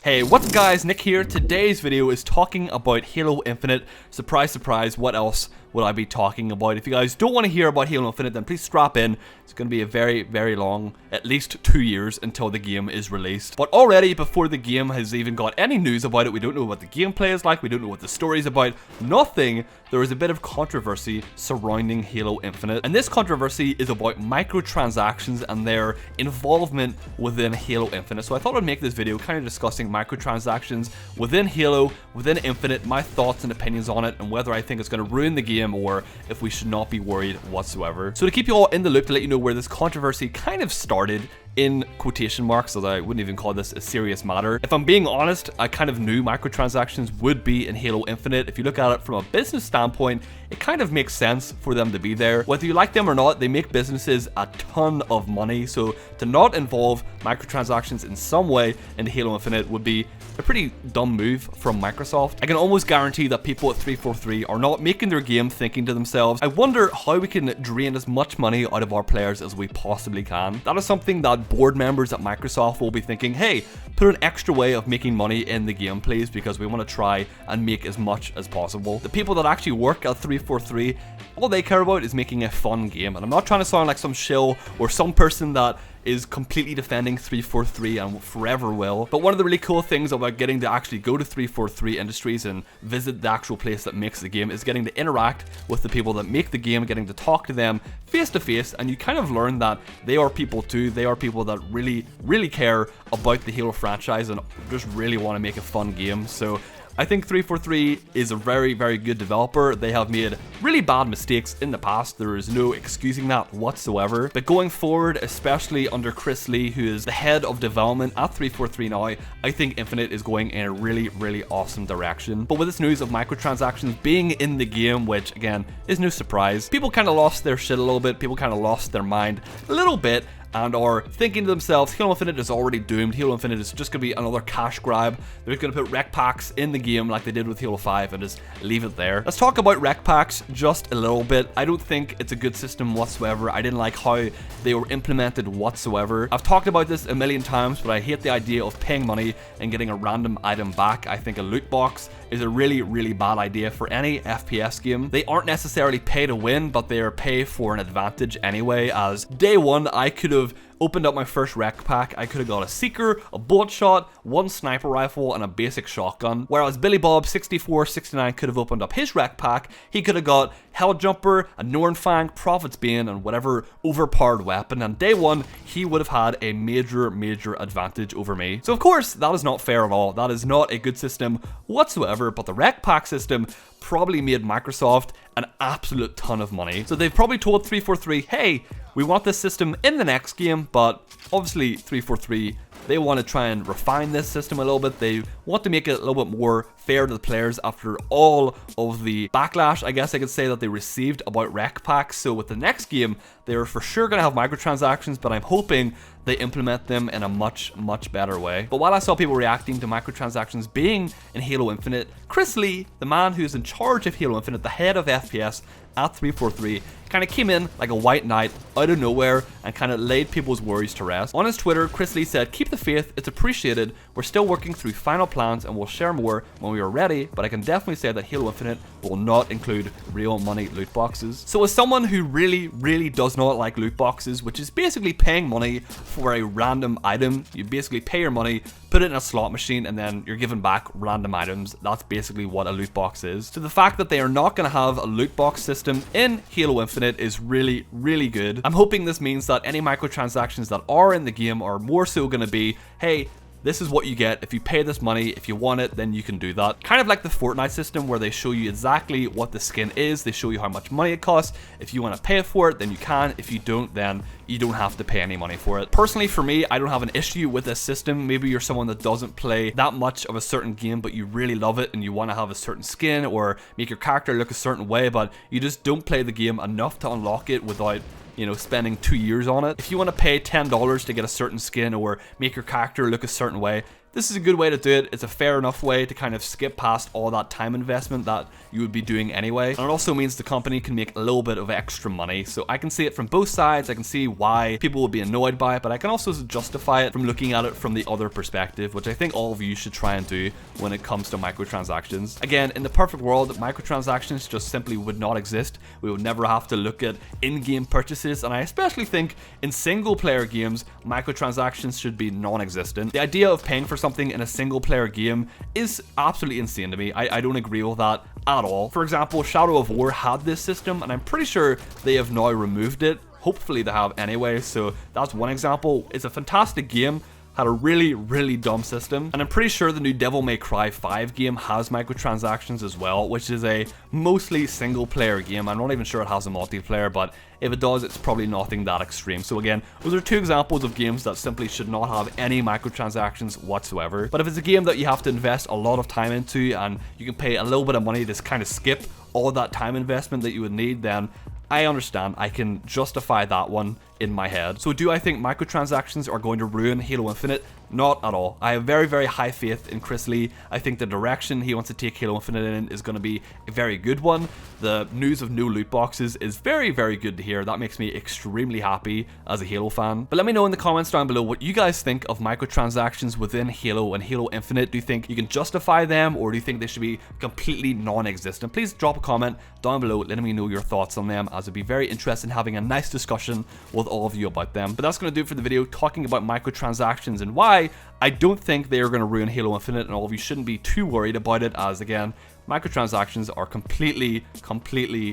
Hey, what's up guys, Nick here. Today's video is talking about Halo Infinite. Surprise, surprise, what else will I be talking about? If you guys don't want to hear about Halo Infinite, then please strap in. It's going to be a very, very long, at least 2 years until the game is released. But already, before the game has even got any news about it, we don't know what the gameplay is like, we don't know what the story is about, nothing. There is a bit of controversy surrounding Halo Infinite. And this controversy is about microtransactions and their involvement within Halo Infinite. So I thought I'd make this video kind of discussing microtransactions within Halo, within Infinite, my thoughts and opinions on it, and whether I think it's going to ruin the game or if we should not be worried whatsoever. So to keep you all in the loop, to let you know where this controversy kind of started, in quotation marks, as I wouldn't even call this a serious matter. If I'm being honest, I kind of knew microtransactions would be in Halo Infinite. If you look at it from a business standpoint, it kind of makes sense for them to be there. Whether you like them or not, they make businesses a ton of money. So to not involve microtransactions in some way in Halo Infinite would be a pretty dumb move from Microsoft. I can almost guarantee that people at 343 are not making their game thinking to themselves, I wonder how we can drain as much money out of our players as we possibly can. That is something that board members at Microsoft will be thinking, hey, put an extra way of making money in the game please, because we want to try and make as much as possible. The people that actually work at 343, all they care about is making a fun game. And I'm not trying to sound like some shill or some person that is completely defending 343 and forever will. But one of the really cool things about getting to actually go to 343 Industries and visit the actual place that makes the game is getting to interact with the people that make the game, getting to talk to them face to face, and you kind of learn that they are people too. They are people that really care about the Halo franchise and just really want to make a fun game. So I think 343 is a very, very good developer. They have made really bad mistakes in the past. There is no excusing that whatsoever. But going forward, especially under Chris Lee, who is the head of development at 343 now, I think Infinite is going in a really awesome direction. But with this news of microtransactions being in the game, which again is no surprise, people kind of lost their shit a little bit. People kind of lost their mind a little bit and are thinking to themselves, Halo Infinite is already doomed. Halo Infinite is just going to be another cash grab. They're going to put rec packs in the game like they did with Halo 5 and just leave it there. Let's talk about rec packs just a little bit. I don't think it's a good system whatsoever. I didn't like how they were implemented whatsoever. I've talked about this a million times, but I hate the idea of paying money and getting a random item back. I think a loot box is a really bad idea for any FPS game. They aren't necessarily pay to win, but they are pay for an advantage anyway, as day one I could have opened up my first rec pack. I could have got a Seeker, a bullet shot, one sniper rifle, and a basic shotgun. Whereas Billy Bob 6469 could have opened up his rec pack. He could have got Hell Jumper, a Nornfang, Prophet's Bane, and whatever overpowered weapon. And day one, he would have had a major advantage over me. So of course, that is not fair at all. That is not a good system whatsoever. But the rec pack system probably made Microsoft an absolute ton of money. So they've probably told 343, hey, we want this system in the next game, but obviously 343, they want to try and refine this system a little bit. They want to make it a little bit more fair to the players after all of the backlash, I guess I could say, that they received about rec packs. So with the next game, they're for sure going to have microtransactions, but I'm hoping they implement them in a much better way. But while I saw people reacting to microtransactions being in Halo Infinite, Chris Lee, the man who's in charge of Halo Infinite, the head of FPS at 343, kind of came in like a white knight out of nowhere and kind of laid people's worries to rest. On his Twitter, Chris Lee said, "Keep the faith, it's appreciated. We're still working through final plans and we'll share more when we are ready, but I can definitely say that Halo Infinite will not include real money loot boxes." So as someone who really does not like loot boxes, which is basically paying money for a random item, you basically pay your money, put it in a slot machine, and then you're given back random items. That's basically what a loot box is. So the fact that they are not going to have a loot box system in Halo Infinite is really good. I'm hoping this means that any microtransactions that are in the game are more so going to be, hey, this is what you get. If you pay this money, if you want it, then you can do that. Kind of like the Fortnite system where they show you exactly what the skin is. They show you how much money it costs. If you want to pay for it, then you can. If you don't, then you don't have to pay any money for it. Personally, for me, I don't have an issue with this system. Maybe you're someone that doesn't play that much of a certain game, but you really love it and you want to have a certain skin or make your character look a certain way, but you just don't play the game enough to unlock it without, you know, spending 2 years on it. If you want to pay $10 to get a certain skin or make your character look a certain way, this is a good way to do it. It's a fair enough way to kind of skip past all that time investment that you would be doing anyway. And it also means the company can make a little bit of extra money. So I can see it from both sides. I can see why people would be annoyed by it, but I can also justify it from looking at it from the other perspective, which I think all of you should try and do when it comes to microtransactions. Again, in the perfect world, microtransactions just simply would not exist. We would never have to look at in-game purchases, and I especially think in single-player games, microtransactions should be non-existent. The idea of paying for something in a single-player game is absolutely insane to me. I don't agree with that at all. For example, Shadow of War had this system, and I'm pretty sure they have now removed it. Hopefully they have anyway, so that's one example. It's a fantastic game. Had a really dumb system, and I'm pretty sure the new Devil May Cry 5 game has microtransactions as well, which is a mostly single player game. I'm not even sure it has a multiplayer, but if it does, it's probably nothing that extreme. So again, those are two examples of games that simply should not have any microtransactions whatsoever. But if it's a game that you have to invest a lot of time into and you can pay a little bit of money to kind of skip all that time investment that you would need, then I understand. I can justify that one in my head. So do I think microtransactions are going to ruin Halo Infinite? Not at all. I have very high faith in Chris Lee. I think the direction he wants to take Halo Infinite in is going to be a very good one. The news of no loot boxes is very good to hear. That makes me extremely happy as a Halo fan. But let me know in the comments down below what you guys think of microtransactions within Halo and Halo Infinite. Do you think you can justify them, or do you think they should be completely non-existent? Please drop a comment down below letting me know your thoughts on them, as I'd be very interested in having a nice discussion with all of you about them. But that's going to do it for the video talking about microtransactions and why I don't think they are going to ruin Halo Infinite, and all of you shouldn't be too worried about it, as again, microtransactions are completely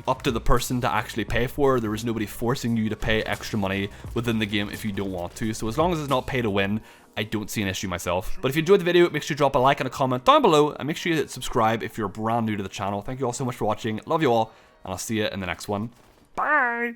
up to the person to actually pay for. There is nobody forcing you to pay extra money within the game if you don't want to. So as long as it's not pay to win, I don't see an issue myself. But if you enjoyed the video, make sure you drop a like and a comment down below, and make sure you hit subscribe if you're brand new to the channel. Thank you all so much for watching. Love you all, and I'll see you in the next one. Bye!